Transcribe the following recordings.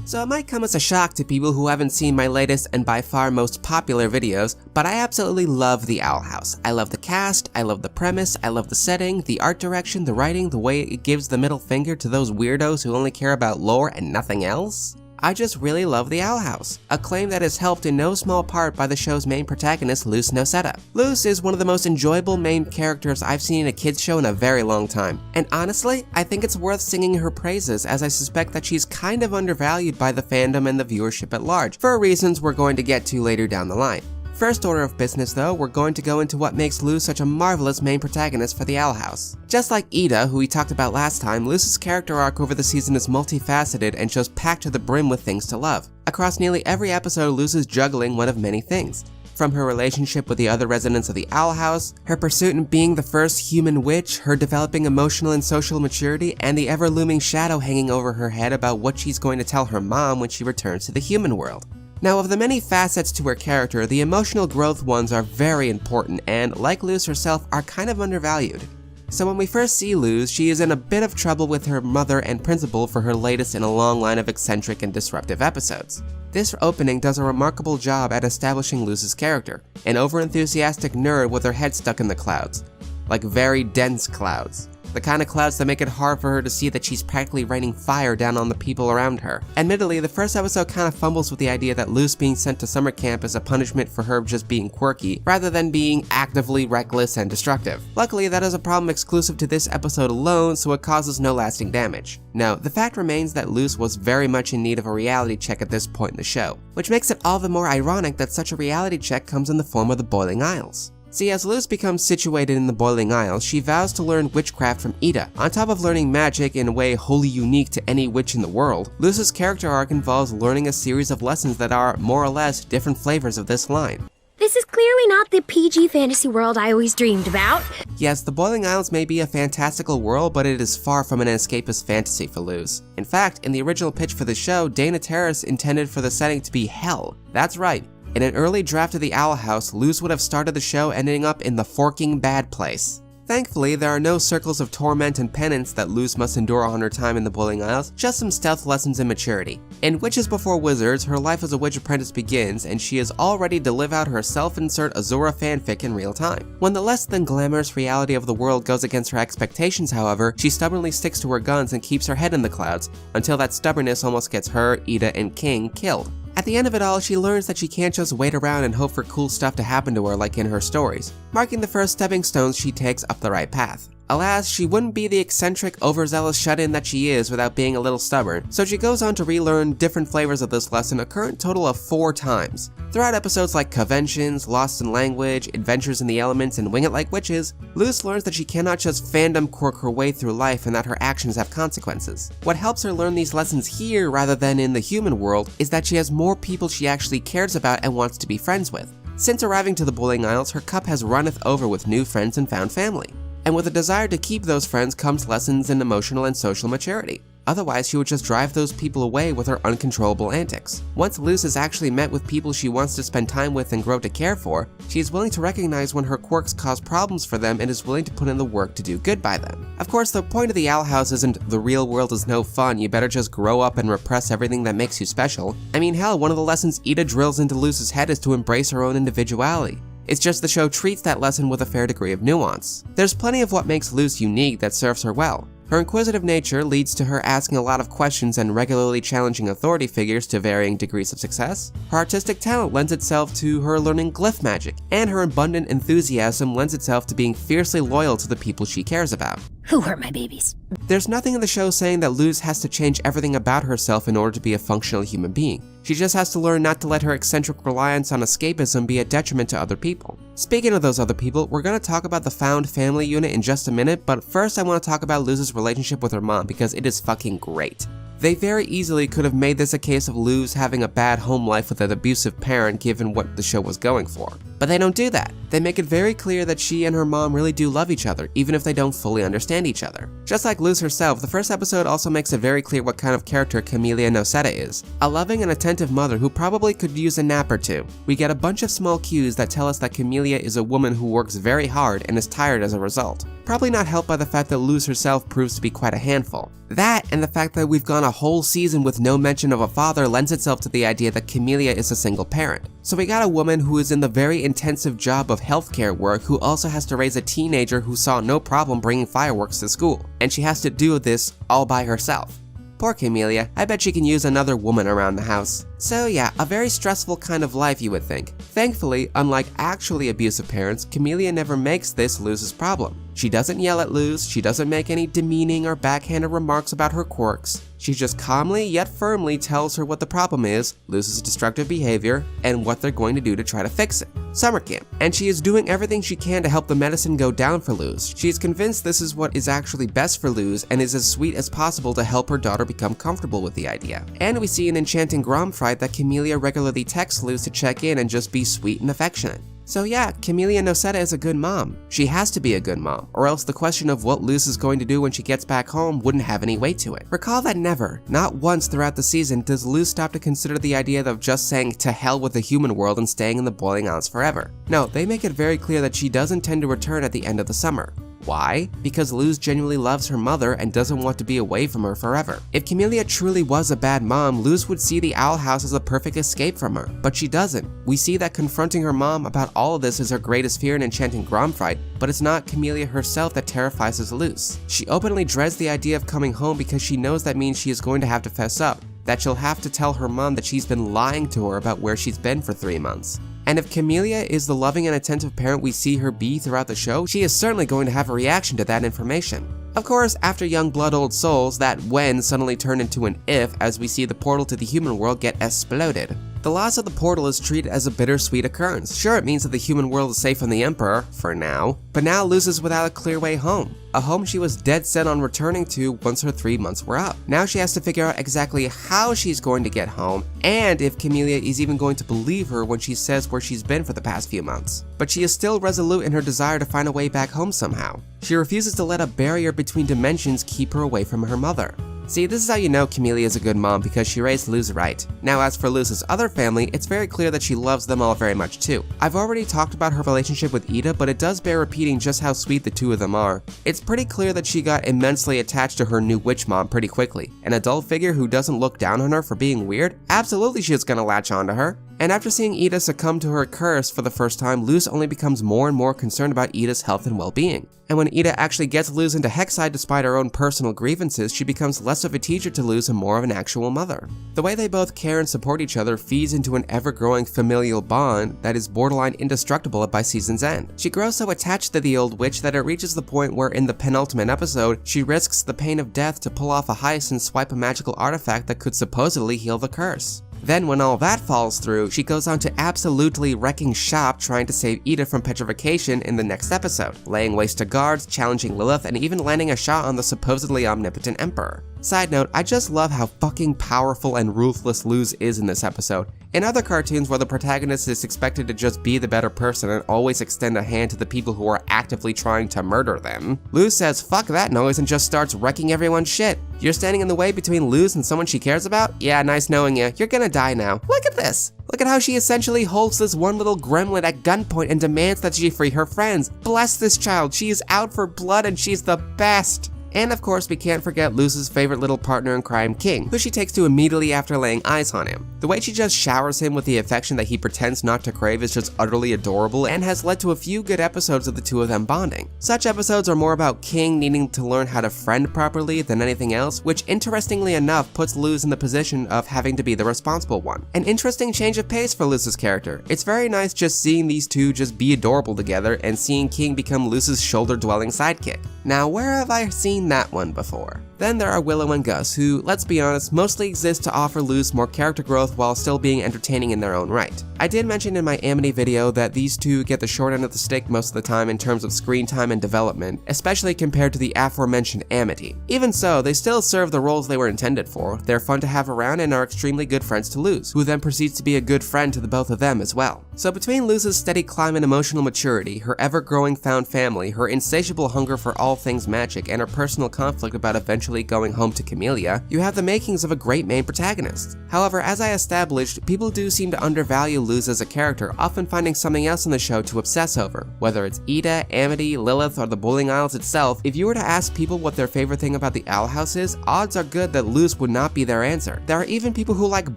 So it might come as a shock to people who haven't seen my latest and by far most popular videos, but I absolutely love the Owl House. I love the cast, I love the premise, I love the setting, the art direction, the writing, the way it gives the middle finger to those weirdos who only care about lore and nothing else. I just really love the Owl House, a claim that is helped in no small part by the show's main protagonist, Luz Noceda. Luz is one of the most enjoyable main characters I've seen in a kids show in a very long time, and honestly, I think it's worth singing her praises as I suspect that she's kind of undervalued by the fandom and the viewership at large, for reasons we're going to get to later down the line. First order of business though, we're going to go into what makes Luz such a marvelous main protagonist for the Owl House. Just like Ida, who we talked about last time, Luz's character arc over the season is multifaceted and shows packed to the brim with things to love. Across nearly every episode, Luz is juggling one of many things. From her relationship with the other residents of the Owl House, her pursuit in being the first human witch, her developing emotional and social maturity, and the ever-looming shadow hanging over her head about what she's going to tell her mom when she returns to the human world. Now, of the many facets to her character, the emotional growth ones are very important and, like Luz herself, are kind of undervalued. So when we first see Luz, she is in a bit of trouble with her mother and principal for her latest in a long line of eccentric and disruptive episodes. This opening does a remarkable job at establishing Luz's character, an overenthusiastic nerd with her head stuck in the clouds. Like very dense clouds. The kind of clouds that make it hard for her to see that she's practically raining fire down on the people around her. Admittedly, the first episode kind of fumbles with the idea that Luz being sent to summer camp is a punishment for her just being quirky, rather than being actively reckless and destructive. Luckily, that is a problem exclusive to this episode alone, so it causes no lasting damage. Now, the fact remains that Luz was very much in need of a reality check at this point in the show, which makes it all the more ironic that such a reality check comes in the form of the Boiling Isles. See, as Luz becomes situated in the Boiling Isles, she vows to learn witchcraft from Ida. On top of learning magic in a way wholly unique to any witch in the world, Luz's character arc involves learning a series of lessons that are, more or less, different flavors of this line. This is clearly not the PG fantasy world I always dreamed about. Yes, the Boiling Isles may be a fantastical world, but it is far from an escapist fantasy for Luz. In fact, in the original pitch for the show, Dana Terrace intended for the setting to be hell. That's right. In an early draft of the Owl House, Luz would have started the show ending up in the forking bad place. Thankfully, there are no circles of torment and penance that Luz must endure on her time in the Boiling Isles, just some stealth lessons in maturity. In Witches Before Wizards, her life as a witch apprentice begins, and she is all ready to live out her self-insert Azura fanfic in real time. When the less than glamorous reality of the world goes against her expectations, however, she stubbornly sticks to her guns and keeps her head in the clouds, until that stubbornness almost gets her, Ida, and King killed. At the end of it all, she learns that she can't just wait around and hope for cool stuff to happen to her like in her stories, marking the first stepping stones she takes up the right path. Alas, she wouldn't be the eccentric, overzealous shut-in that she is without being a little stubborn, so she goes on to relearn different flavors of this lesson a current total of 4 times. Throughout episodes like Conventions, Lost in Language, Adventures in the Elements, and Wing It Like Witches, Luz learns that she cannot just fandom quirk her way through life and that her actions have consequences. What helps her learn these lessons here rather than in the human world is that she has more people she actually cares about and wants to be friends with. Since arriving to the Boiling Isles, her cup has runneth over with new friends and found family. And with a desire to keep those friends comes lessons in emotional and social maturity. Otherwise, she would just drive those people away with her uncontrollable antics. Once Luz has actually met with people she wants to spend time with and grow to care for, she is willing to recognize when her quirks cause problems for them and is willing to put in the work to do good by them. Of course, the point of the Owl House isn't the real world is no fun, you better just grow up and repress everything that makes you special. I mean, hell, one of the lessons Ida drills into Luz's head is to embrace her own individuality. It's just the show treats that lesson with a fair degree of nuance. There's plenty of what makes Luz unique that serves her well. Her inquisitive nature leads to her asking a lot of questions and regularly challenging authority figures to varying degrees of success. Her artistic talent lends itself to her learning glyph magic, and her abundant enthusiasm lends itself to being fiercely loyal to the people she cares about. Who hurt my babies? There's nothing in the show saying that Luz has to change everything about herself in order to be a functional human being. She just has to learn not to let her eccentric reliance on escapism be a detriment to other people. Speaking of those other people, we're going to talk about the found family unit in just a minute, but first I want to talk about Luz's relationship with her mom because it is fucking great. They very easily could have made this a case of Luz having a bad home life with an abusive parent given what the show was going for. But they don't do that. They make it very clear that she and her mom really do love each other, even if they don't fully understand each other. Just like Luz herself, the first episode also makes it very clear what kind of character Camellia Noceda is. A loving and attentive mother who probably could use a nap or two. We get a bunch of small cues that tell us that Camellia is a woman who works very hard and is tired as a result. probably not helped by the fact that Luz herself proves to be quite a handful. That, and the fact that we've gone a whole season with no mention of a father, lends itself to the idea that Camellia is a single parent. So we got a woman who is in the very intensive job of healthcare work who also has to raise a teenager who saw no problem bringing fireworks to school, and she has to do this all by herself. Poor Camellia, I bet she can use another woman around the house. So yeah, a very stressful kind of life, you would think. Thankfully, unlike actually abusive parents, Camellia never makes this Luz's problem. She doesn't yell at Luz, she doesn't make any demeaning or backhanded remarks about her quirks. She just calmly yet firmly tells her what the problem is, Luz's destructive behavior, and what they're going to do to try to fix it. Summer camp. And she is doing everything she can to help the medicine go down for Luz. She is convinced this is what is actually best for Luz and is as sweet as possible to help her daughter become comfortable with the idea. And we see an enchanting Grom fight that Camellia regularly texts Luz to check in and just be sweet and affectionate. So yeah, Luz Noceda is a good mom. She has to be a good mom, or else the question of what Luz is going to do when she gets back home wouldn't have any weight to it. Recall that never, not once throughout the season, does Luz stop to consider the idea of just saying to hell with the human world and staying in the boiling isles forever. No, they make it very clear that she does intend to return at the end of the summer. Why? Because Luz genuinely loves her mother and doesn't want to be away from her forever. If Camellia truly was a bad mom, Luz would see the owl house as a perfect escape from her, but she doesn't. We see that confronting her mom about all of this is her greatest fear in enchanting Grom fight, but it's not Camellia herself that terrifies Luz. She openly dreads the idea of coming home because she knows that means she is going to have to fess up, that she'll have to tell her mom that she's been lying to her about where she's been for 3 months. And if Camellia is the loving and attentive parent we see her be throughout the show, she is certainly going to have a reaction to that information. Of course, after Young Blood Old Souls, that when suddenly turned into an if as we see the portal to the human world get exploded. The loss of the portal is treated as a bittersweet occurrence. Sure, it means that the human world is safe from the Emperor, for now, but now Luz is without a clear way home. A home she was dead set on returning to once her 3 months were up. Now she has to figure out exactly how she's going to get home, and if Camellia is even going to believe her when she says where she's been for the past few months. But she is still resolute in her desire to find a way back home somehow. She refuses to let a barrier between dimensions keep her away from her mother. See, this is how you know Camellia is a good mom, because she raised Luz right. Now as for Luz's other family, it's very clear that she loves them all very much too. I've already talked about her relationship with Ida, but it does bear repeating just how sweet the two of them are. It's pretty clear that she got immensely attached to her new witch mom pretty quickly. An adult figure who doesn't look down on her for being weird? Absolutely she is gonna latch onto her. And after seeing Ida succumb to her curse for the first time, Luz only becomes more and more concerned about Ida's health and well-being. And when Ida actually gets Luz into Hexside despite her own personal grievances, she becomes less of a teacher to Luz and more of an actual mother. The way they both care and support each other feeds into an ever-growing familial bond that is borderline indestructible by season's end. She grows so attached to the old witch that it reaches the point where in the penultimate episode, she risks the pain of death to pull off a heist and swipe a magical artifact that could supposedly heal the curse. Then when all that falls through, she goes on to absolutely wrecking shop trying to save Ida from petrification in the next episode, laying waste to guards, challenging Lilith, and even landing a shot on the supposedly omnipotent Emperor. Side note, I just love how fucking powerful and ruthless Luz is in this episode. In other cartoons where the protagonist is expected to just be the better person and always extend a hand to the people who are actively trying to murder them, Luz says fuck that noise and just starts wrecking everyone's shit. You're standing in the way between Luz and someone she cares about? Yeah, nice knowing you. You're gonna die now. Look at this! Look at how she essentially holds this one little gremlin at gunpoint and demands that she free her friends. Bless this child, she is out for blood and she's the best! And of course, we can't forget Luz's favorite little partner in crime, King, who she takes to immediately after laying eyes on him. The way she just showers him with the affection that he pretends not to crave is just utterly adorable and has led to a few good episodes of the two of them bonding. Such episodes are more about King needing to learn how to friend properly than anything else, which interestingly enough puts Luz in the position of having to be the responsible one. An interesting change of pace for Luz's character. It's very nice just seeing these two just be adorable together and seeing King become Luz's shoulder-dwelling sidekick. Now, where have I seen that one before? Then there are Willow and Gus, who, let's be honest, mostly exist to offer Luz more character growth while still being entertaining in their own right. I did mention in my Amity video that these two get the short end of the stick most of the time in terms of screen time and development, especially compared to the aforementioned Amity. Even so, they still serve the roles they were intended for, they're fun to have around and are extremely good friends to Luz, who then proceeds to be a good friend to the both of them as well. So between Luz's steady climb in emotional maturity, her ever-growing found family, her insatiable hunger for all things magic, and her personal conflict about eventually eventually going home to Camellia, you have the makings of a great main protagonist. However, as I established, people do seem to undervalue Luz as a character, often finding something else in the show to obsess over. Whether it's Ida, Amity, Lilith, or the Bowling Isles itself, if you were to ask people what their favorite thing about the Owl House is, odds are good that Luz would not be their answer. There are even people who like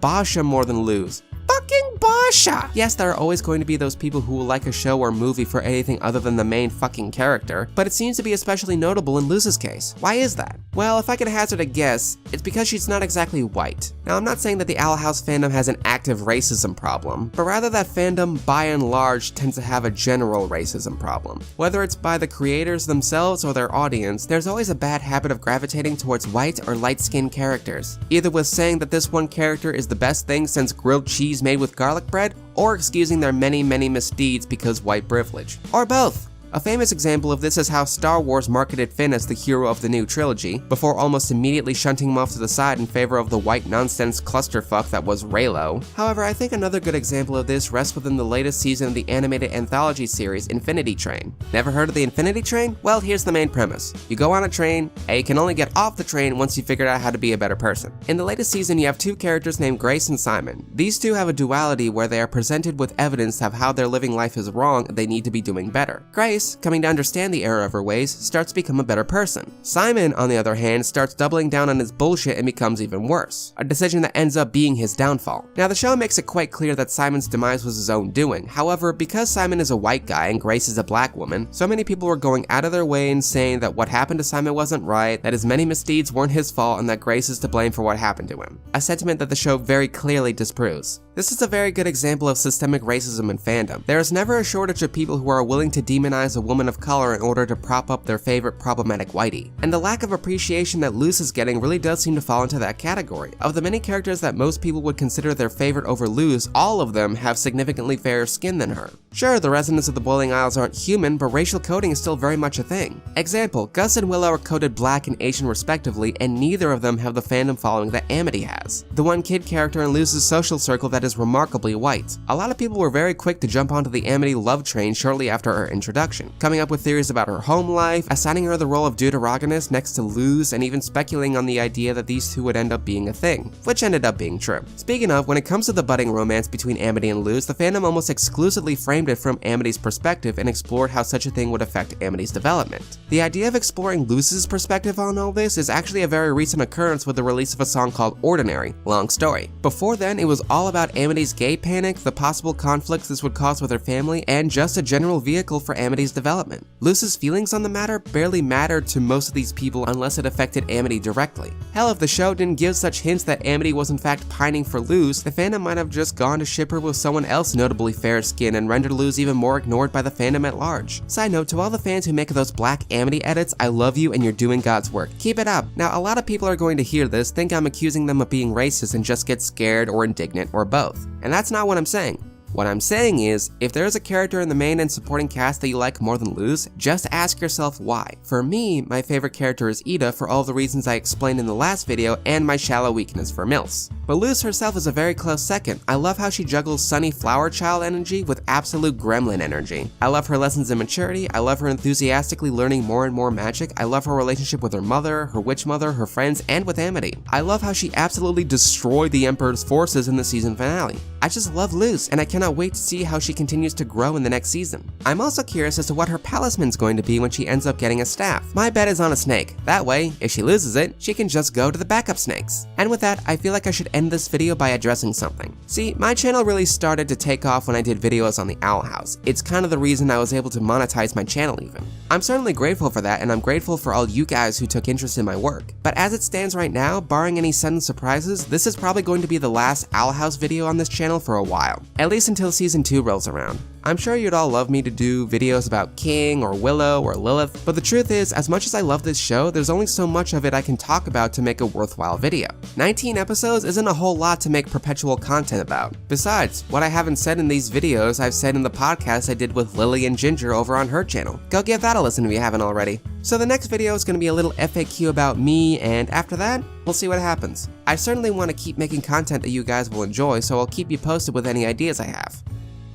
Basha more than Luz. Fucking Basha! Yes, there are always going to be those people who will like a show or movie for anything other than the main fucking character, but it seems to be especially notable in Luz's case. Why is that? Well, if I could hazard a guess, it's because she's not exactly white. Now, I'm not saying that the Owl House fandom has an active racism problem, but rather that fandom, by and large, tends to have a general racism problem. Whether it's by the creators themselves or their audience, there's always a bad habit of gravitating towards white or light-skinned characters, either with saying that this one character is the best thing since grilled cheese made with garlic bread, or excusing their many misdeeds because white privilege. Or both. A famous example of this is how Star Wars marketed Finn as the hero of the new trilogy, before almost immediately shunting him off to the side in favor of the white nonsense clusterfuck that was Reylo. However, I think another good example of this rests within the latest season of the animated anthology series Infinity Train. Never heard of the Infinity Train? Well, here's the main premise. You go on a train, and you can only get off the train once you figured out how to be a better person. In the latest season, you have two characters named Grace and Simon. These two have a duality where they are presented with evidence of how their living life is wrong and they need to be doing better. Grace, coming to understand the error of her ways, starts to become a better person. Simon, on the other hand, starts doubling down on his bullshit and becomes even worse, a decision that ends up being his downfall. Now, the show makes it quite clear that Simon's demise was his own doing. However, because Simon is a white guy and Grace is a black woman, so many people were going out of their way and saying that what happened to Simon wasn't right, that his many misdeeds weren't his fault, and that Grace is to blame for what happened to him. A sentiment that the show very clearly disproves. This is a very good example of systemic racism in fandom. There is never a shortage of people who are willing to demonize a woman of color in order to prop up their favorite problematic whitey. And the lack of appreciation that Luz is getting really does seem to fall into that category. Of the many characters that most people would consider their favorite over Luz, all of them have significantly fairer skin than her. Sure, the residents of the Bowling Isles aren't human, but racial coding is still very much a thing. Example, Gus and Willow are coded black and Asian respectively, and neither of them have the fandom following that Amity has. The one kid character in Luz's social circle that is remarkably white. A lot of people were very quick to jump onto the Amity love train shortly after her introduction, coming up with theories about her home life, assigning her the role of deuteragonist next to Luz, and even speculating on the idea that these two would end up being a thing, which ended up being true. Speaking of, when it comes to the budding romance between Amity and Luz, the fandom almost exclusively framed it from Amity's perspective and explored how such a thing would affect Amity's development. The idea of exploring Luz's perspective on all this is actually a very recent occurrence with the release of a song called Ordinary, long story. Before then, it was all about Amity's gay panic, the possible conflicts this would cause with her family, and just a general vehicle for Amity's development. Luz's feelings on the matter barely mattered to most of these people unless it affected Amity directly. Hell, if the show didn't give such hints that Amity was in fact pining for Luz, the fandom might have just gone to ship her with someone else notably fair-skinned and rendered Luz even more ignored by the fandom at large. Side note, to all the fans who make those black Amity edits, I love you and you're doing God's work. Keep it up. Now, a lot of people are going to hear this, think I'm accusing them of being racist and just get scared or indignant or both. And that's not what I'm saying. What I'm saying is, if there is a character in the main and supporting cast that you like more than Luz, just ask yourself why. For me, my favorite character is Ida for all the reasons I explained in the last video and my shallow weakness for MILFs. But Luz herself is a very close second. I love how she juggles sunny flower child energy with absolute gremlin energy. I love her lessons in maturity, I love her enthusiastically learning more and more magic, I love her relationship with her mother, her witch mother, her friends, and with Amity. I love how she absolutely destroyed the Emperor's forces in the season finale. I just love Luz, and I cannot wait to see how she continues to grow in the next season. I'm also curious as to what her palisman's going to be when she ends up getting a staff. My bet is on a snake. That way, if she loses it, she can just go to the backup snakes. And with that, I feel like I should end this video by addressing something. See, my channel really started to take off when I did videos on the Owl House. It's kind of the reason I was able to monetize my channel even. I'm certainly grateful for that, and I'm grateful for all you guys who took interest in my work. But as it stands right now, barring any sudden surprises, this is probably going to be the last Owl House video on this channel for a while. At least until season 2 rolls around. I'm sure you'd all love me to do videos about King or Willow or Lilith, but the truth is, as much as I love this show, there's only so much of it I can talk about to make a worthwhile video. 19 episodes isn't a whole lot to make perpetual content about. Besides, what I haven't said in these videos, I've said in the podcast I did with Lily and Ginger over on her channel. Go give that a listen if you haven't already. So the next video is going to be a little FAQ about me, and after that, we'll see what happens. I certainly want to keep making content that you guys will enjoy, so I'll keep you posted with any ideas I have.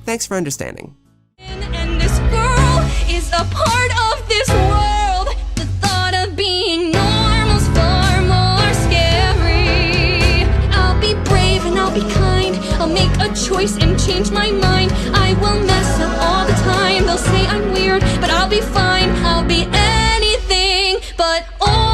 Thanks for understanding. And this girl is a part of this world. The thought of being normal's far I'll be kind. I'll make a choice and change my mind. I will mess up all the time. They'll say I'm weird, but I'll be fine. I'll be anything but all